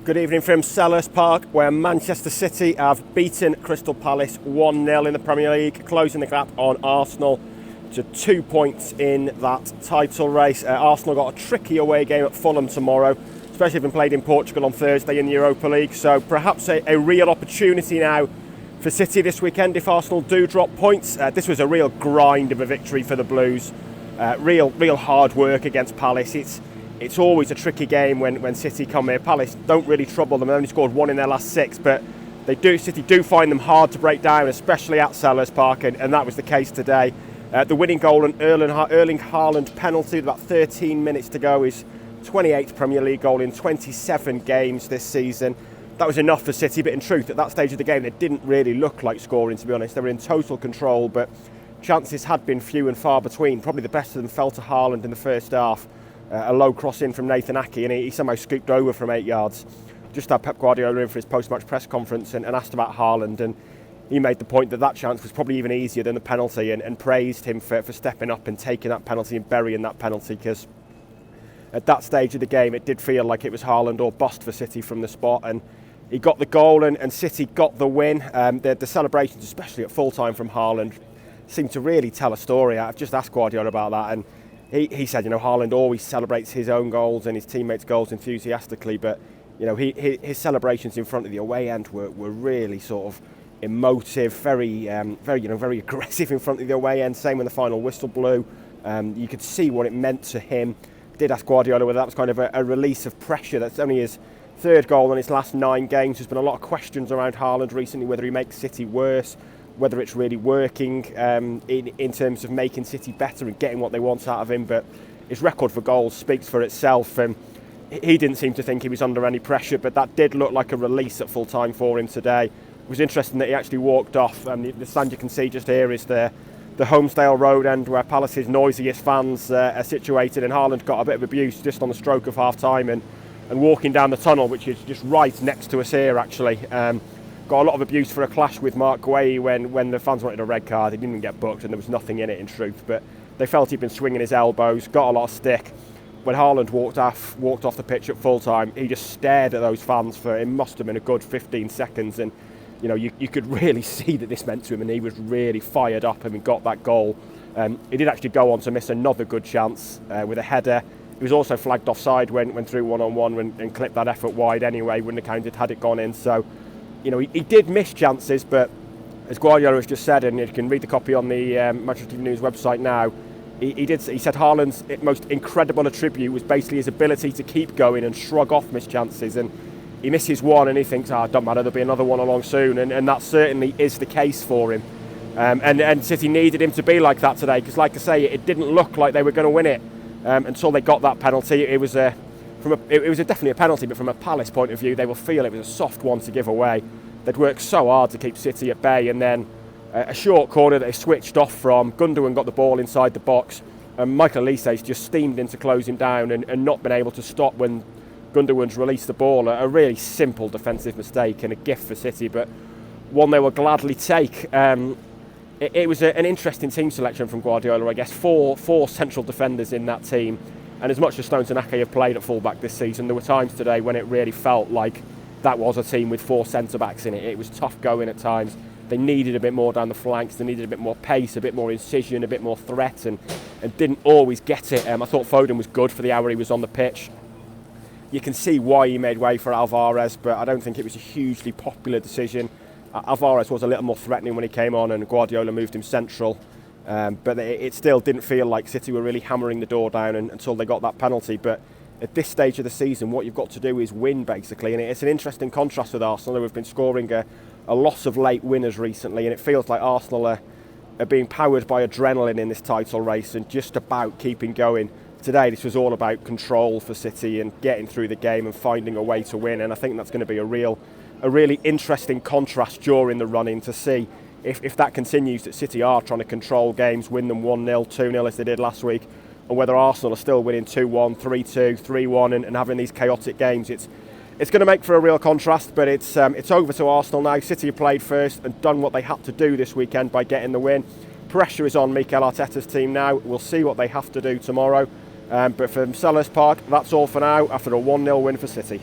Good evening from Selhurst Park, where Manchester City have beaten Crystal Palace 1-0 in the Premier League, closing the gap on Arsenal to 2 points in that title race. Arsenal got a tricky away game at Fulham tomorrow, especially having played in Portugal on Thursday in the Europa League, so perhaps a real opportunity now for City this weekend if Arsenal do drop points. This was a real grind of a victory for the Blues, real hard work against Palace. It's always a tricky game when City come here. Palace don't really trouble them. They only scored one in their last six, but City do find them hard to break down, especially at Selhurst Park, and that was the case today. The winning goal, an Erling Haaland penalty with about 13 minutes to go, is 28th Premier League goal in 27 games this season. That was enough for City, but in truth, at that stage of the game, they didn't really look like scoring, to be honest. They were in total control, but chances had been few and far between. Probably the best of them fell to Haaland in the first half. A low cross in from Nathan Ake, and he somehow scooped over from 8 yards. Just had Pep Guardiola in for his post-match press conference and asked about Haaland, and he made the point that chance was probably even easier than the penalty, and praised him for stepping up and taking that penalty and burying that penalty, because at that stage of the game it did feel like it was Haaland or bust for City from the spot, and he got the goal and City got the win. The celebrations, especially at full-time from Haaland, seemed to really tell a story. I've just asked Guardiola about that, and he said, Haaland always celebrates his own goals and his teammates' goals enthusiastically, but his celebrations in front of the away end were really sort of emotive, very aggressive in front of the away end. Same when the final whistle blew. You could see what it meant to him. Did ask Guardiola whether that was kind of a release of pressure. That's only his third goal in his last 9 games. There's been a lot of questions around Haaland recently, whether he makes City worse, whether it's really working in terms of making City better and getting what they want out of him. But his record for goals speaks for itself, and he didn't seem to think he was under any pressure, but that did look like a release at full time for him today. It was interesting that he actually walked off. The stand you can see just here is the Holmesdale Road end, where Palace's noisiest fans are situated, and Haaland got a bit of abuse just on the stroke of half time and walking down the tunnel, which is just right next to us here actually. Got a lot of abuse for a clash with Mark Guehi when the fans wanted a red card. He didn't even get booked, and there was nothing in it in truth, but they felt he'd been swinging his elbows, got a lot of stick. When Haaland walked off the pitch at full time, he just stared at those fans for, it must have been a good 15 seconds, and you could really see that this meant to him, and he was really fired up and he got that goal. He did actually go on to miss another good chance with a header. He was also flagged offside when through one-on-one and clipped that effort wide anyway, wouldn't have counted had it gone in. So he did miss chances, but as Guardiola has just said, and you can read the copy on the Manchester TV News website now, he said Haaland's most incredible attribute was basically his ability to keep going and shrug off missed chances, and he misses one and he thinks, don't matter, there'll be another one along soon, and that certainly is the case for him. And City needed him to be like that today, because like I say, it didn't look like they were going to win it until they got that penalty. It was definitely a penalty, but from a Palace point of view, they will feel it was a soft one to give away. They'd worked so hard to keep City at bay, and then a short corner that they switched off from. Gundogan got the ball inside the box, and Michael Olise's just steamed in to close him down and not been able to stop when Gundogan's released the ball. A really simple defensive mistake and a gift for City, but one they will gladly take. It was an interesting team selection from Guardiola, I guess. Four central defenders in that team, and as much as Stones and Ake have played at full-back this season, there were times today when it really felt like that was a team with 4 centre-backs in it. It was tough going at times. They needed a bit more down the flanks, they needed a bit more pace, a bit more incision, a bit more threat, and didn't always get it. I thought Foden was good for the hour he was on the pitch. You can see why he made way for Alvarez, but I don't think it was a hugely popular decision. Alvarez was a little more threatening when he came on, and Guardiola moved him central. But it still didn't feel like City were really hammering the door down until they got that penalty. But at this stage of the season, what you've got to do is win, basically. And it's an interesting contrast with Arsenal, who have been scoring a lot of late winners recently, and it feels like Arsenal are being powered by adrenaline in this title race and just about keeping going. Today, this was all about control for City and getting through the game and finding a way to win, and I think that's going to be a really interesting contrast during the run-in to see if that continues, that City are trying to control games, win them 1-0, 2-0 as they did last week, or whether Arsenal are still winning 2-1, 3-2, 3-1 and having these chaotic games. It's going to make for a real contrast, but it's over to Arsenal now. City have played first and done what they had to do this weekend by getting the win. Pressure is on Mikel Arteta's team now. We'll see what they have to do tomorrow. But from Selhurst Park, that's all for now after a 1-0 win for City.